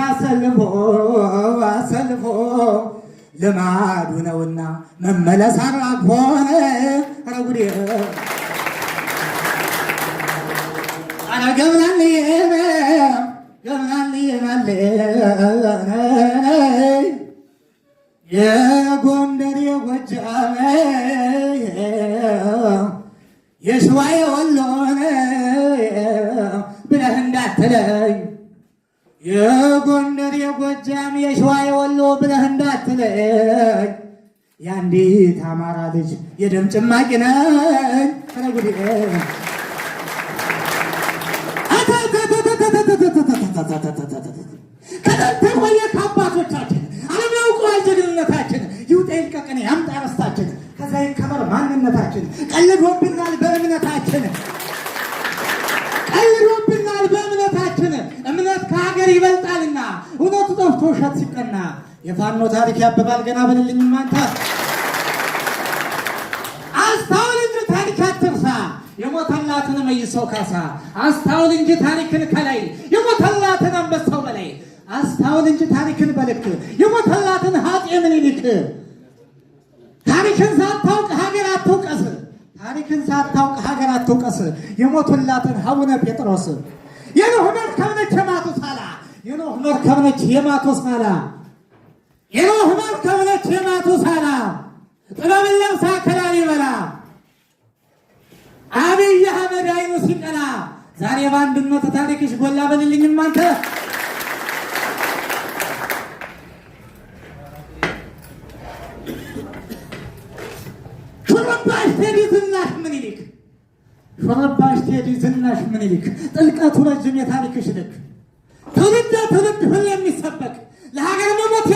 አሰልፎ ልማዱ ነውና መመለስ አራግፎን ረጉዴ አረ ገብናልዬ የጎንደር የጎጃም የሸዋ የወሎን ብለህ እንዳትለኝ የጎንደር የጎጃም የሸዋ የወሎ ብለህ እንዳትለኝ የአንዲት አማራ ልጅ የደም ጭማቂ ነኝ። ረጉዴ ከደንተ ቆየ ከአባቶቻችን ዓለም ያውቀዋል ጀግንነታችን ይውጣ ይልቀቅን ያምጣ ርስታችን ከዛ ይከበር ማንነታችን ቀልዶብናል በእምነታችን እምነት ከሀገር ይበልጣልና እውነቱ ጠፍቶ ውሸት ሲቀና የፋኖ ታሪክ ያብባል ገና በልልኝ ማንተ አስታውል እንጂ ታሪክ አትርሳ የሞተላትን መይሰው ካሳ አስታውል እንጂ ታሪክን ከላይ የሞተላትን አንበሳው በላይ አስታውል እንጂ ታሪክን በልክ የሞተላትን ሀጤ ምኒልክ ታሪክን ሳታውቅ ሀገር አትውቀስ የሞቱላትን አቡነ ጴጥሮስ የኖህ መርከብ ነች የማቱሳላ ጥበብን ለብሳ ከላሊበላ አብይ አህመድ አይኑ ሲቀላ ዛሬ በአንድነት ታሪክሽ ጎላ በልልኝም አንተ ሹርባሽ ቴዲ ዝናሽ ምኒልክ ጥልቀቱ ረጅም የታሪክሽ ልክ ትውልድ ሁሌ የሚሰበክ ለሀገር መሞት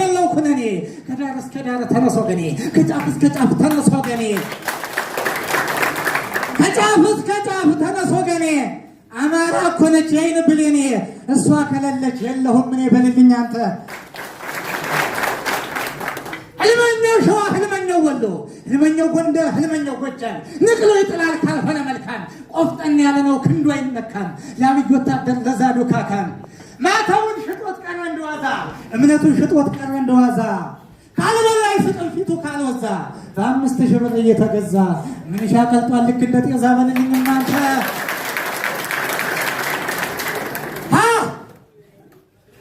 የለው ኩነኔ ከዳር እስከ ዳር ተነስ ወገኔ ከጫፍ እስከ ጫፍ ተነስ ወገኔ ተነስ ወገኔ አማራ እኮ ነች የዓይን ብሌኔ እሷ ከሌለች የለሁም እኔ በልልኝ አንተ ህልመኛው ሸዋ ህልመኛው ወሎ ህልመኛው ጎንደር ህልመኛው ጎጃም ንቅሎ ይጥላል ካልሆነ መልካም ቆፍጠን ያለ ነው ክንዱ አይነካም ለአብይ ወታደር ለዛዱ ካካም ማታውን ሽጦት ቀረ እንደዋዛ እምነቱን ሽጦት ቀረ እንደዋዛ ካልበላይ ስጥል ፊቱ ካልወዛ በ5000 ብር እየተገዛ ምን ሻቀልጧል ልክ እንደ ጤዛ በልልኝ እናንተ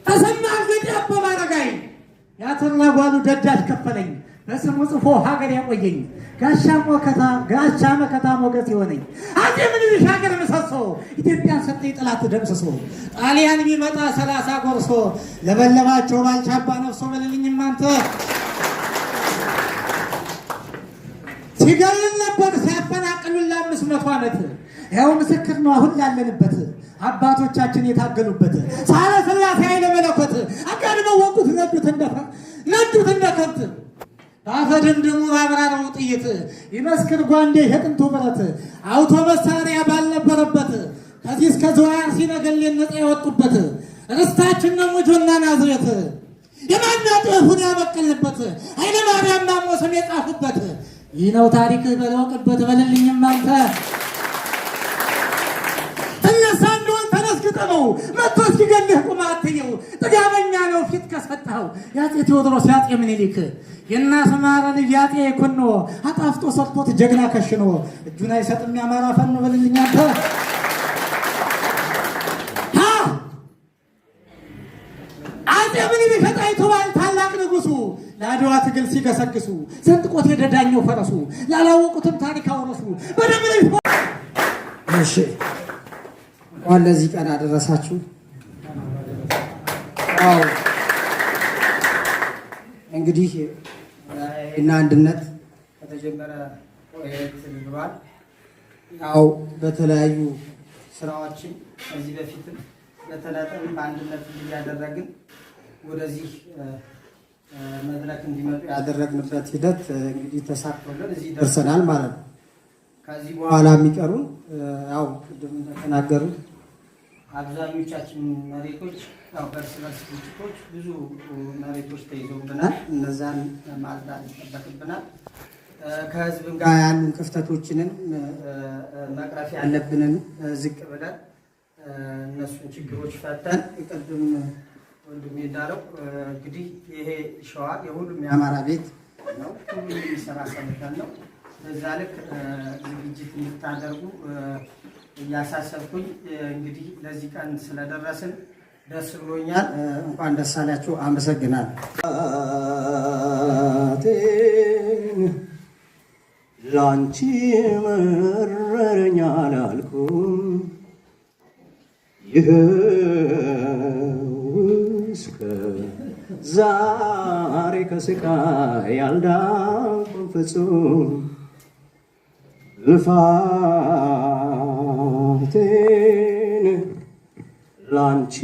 ተሰማ እንግዲህ አበባረጋይ ያተርላ ጓሉ ደጃች ከፈለኝ በስሙ ጽፎ ሀገር ያቆየኝ ጋሻ መከታ ሞገስ ይሆነኝ አፄ ምኒልክ ሀገር ምሰሶ ኢትዮጵያን ሰጠኝ ጥላት ደምስሶ ጣሊያን ቢመጣ 30 ጎርሶ ለበለባቸው ባልቻባ ነፍሶ በልልኝም አንተ ሲገልን ነበር ሲያፈናቅሉን ለ500 ዓመት ያው ምስክር ነው አሁን ላለንበት አባቶቻችን የታገሉበት ሳለ ስላሴ ኃይለ መለኮት አጋድመው ወቁት ነዱት እንደከብት ባፈድምድሙ ባብራራው ጥይት ይመስክር ጓንዴ የጥንቱ ብረት አውቶ መሳሪያ ባልነበረበት ከዚህ እስከ ዘዋር ሲነገልን ነፃ ያወጡበት ርስታችን ነው ሙጆና ናዝሬት የማናጥፉን ያበቀልበት ኃይለ ማርያም ማሞ ስም የጻፉበት ይህ ነው ታሪክ በለወቅበት በልልኝም አንተ ነው መጥቶ ሲገልህ ቁም አትየው ጥጋበኛ ነው ፊት ከሰጣው ያጤ ቴዎድሮስ ያጤ ምኒልክ የናስ ማራ ልጅ ያጤ ይኩኖ አጣፍጦ ሰጥቶት ጀግና ከሽኖ እጁን አይሰጥም ያማራ ፈን በልልኝ አንተ አጤ ምኒልክ ጣይቱ ባል ታላቅ ንጉሱ ለአድዋ ትግል ሲገሰግሱ ሰንጥቆት የደዳኘው ፈረሱ ላላወቁትም ታሪክ አወረሱ በደምሪ እሺ እንኳን ለዚህ ቀን አደረሳችሁ። አዎ እንግዲህ እና አንድነት ከተጀመረ ቆየት ብሏል። ያው በተለያዩ ስራዎችን ከዚህ በፊትም በተናጠል በአንድነት እያደረግን ወደዚህ መድረክ እንዲመጡ ያደረግንበት ሂደት እንግዲህ ተሳክቶልን እዚህ ደርሰናል ማለት ነው። ከዚህ በኋላ የሚቀሩን ያው ቅድም እንደተናገሩት አብዛኞቻችን መሬቶች ያው በርስ ግጭቶች ብዙ መሬቶች ተይዘውብናል። እነዛን ማጽዳት ይጠበቅብናል። ከህዝብም ጋር ያሉ ክፍተቶችንን መቅረፍ ያለብንን ዝቅ ብለን እነሱን ችግሮች ፈተን ቅድም ወንድሜ እንዳለው እንግዲህ ይሄ ሸዋ የሁሉም የአማራ ቤት ነው። ሁሉም የሚሰራ ሰምተን ነው። በዛ ልክ ዝግጅት እንድታደርጉ እያሳሰብኩኝ እንግዲህ ለዚህ ቀን ስለደረስን ደስ ብሎኛል። እንኳን ደስ አላችሁ። አመሰግናለሁ። ላንቺ መረረኛ አላልኩም ይኸው እስከ ዛሬ ከስቃይ አልዳንኩም ፍጹም ልፋቴን ላንቺ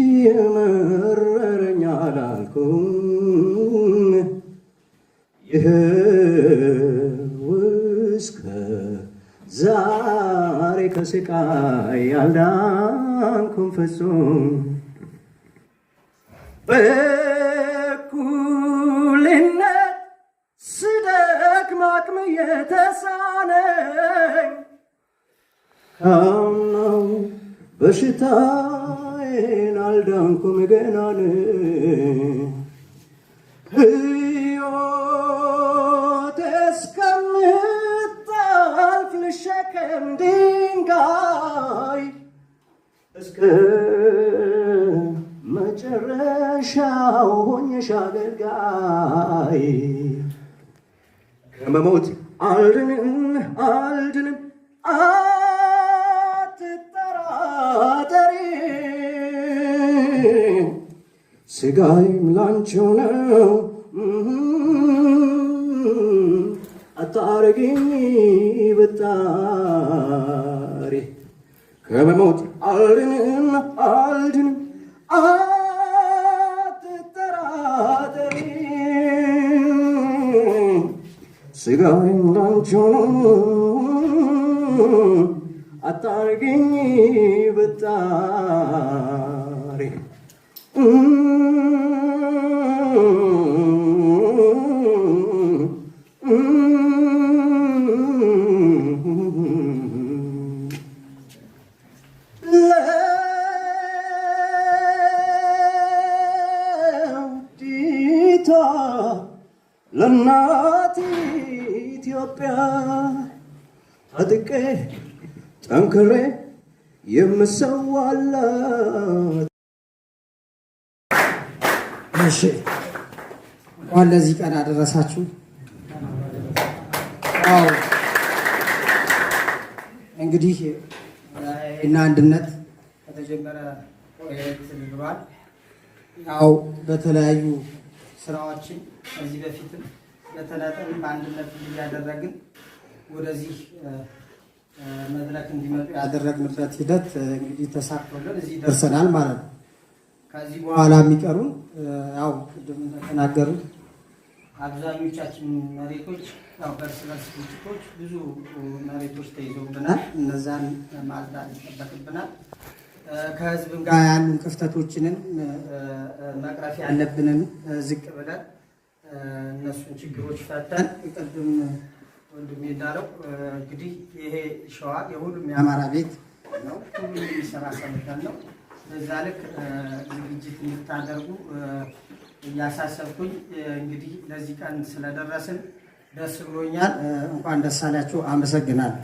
መረረኛ አላልኩም ይኸው እስከ ዛሬ ከስቃይ አልዳንኩም ፍጹም በእኩልነት ስደክም አቅም የተሳነኝ ካምናው በሽታዬን አልዳንኩም ገና ሕይወቴ እስከምታልፍ ልሸከም ድንጋይ እስከ መጨረሻው ሆኜሽ አገልጋይ ከመሞት አልድንም አትጠራጠሪ ስጋዬም ላንቺው ነው አታረጊኝ ብጣሪ ከመሞት አልድንም አትጠራጠሪ ስጋዬም ላንቺው ነው አታረጊኝ ብጣሪ ለውዲቷ ለእናት ኢትዮጵያ ታጥቄ ጠንክሬ የምሰዋላት። እሺ እንኳን ለዚህ ቀን አደረሳችሁ። አዎ እንግዲህ እና አንድነት ከተጀመረ ቆየት ብሏል። ያው በተለያዩ ስራዎችን ከዚህ በፊትም በተናጠል በአንድነት እያደረግን ወደዚህ መድረክ እንዲመጡ ያደረግንበት ሂደት እንግዲህ ተሳክቶልን እዚህ ደርሰናል ማለት ነው። ከዚህ በኋላ የሚቀሩን ያው ቅድም እንደተናገሩት አብዛኞቻችን መሬቶች ያው በርስ በርስ ግጭቶች ብዙ መሬቶች ተይዘውብናል። እነዛን ማጽዳት ይጠበቅብናል። ከህዝብም ጋር ያሉ ክፍተቶችንን መቅረፍ ያለብንን ዝቅ ብለን እነሱን ችግሮች ፈተን ቅድም ወንድሜ እንዳለው እንግዲህ ይሄ ሸዋ የሁሉም የአማራ ቤት ነው። ሁሉም የሚሰራ ሰምተን ነው። በዛ ልክ ዝግጅት እንድታደርጉ እያሳሰብኩኝ እንግዲህ ለዚህ ቀን ስለደረስን ደስ ብሎኛል። እንኳን ደስ አላችሁ። አመሰግናለሁ።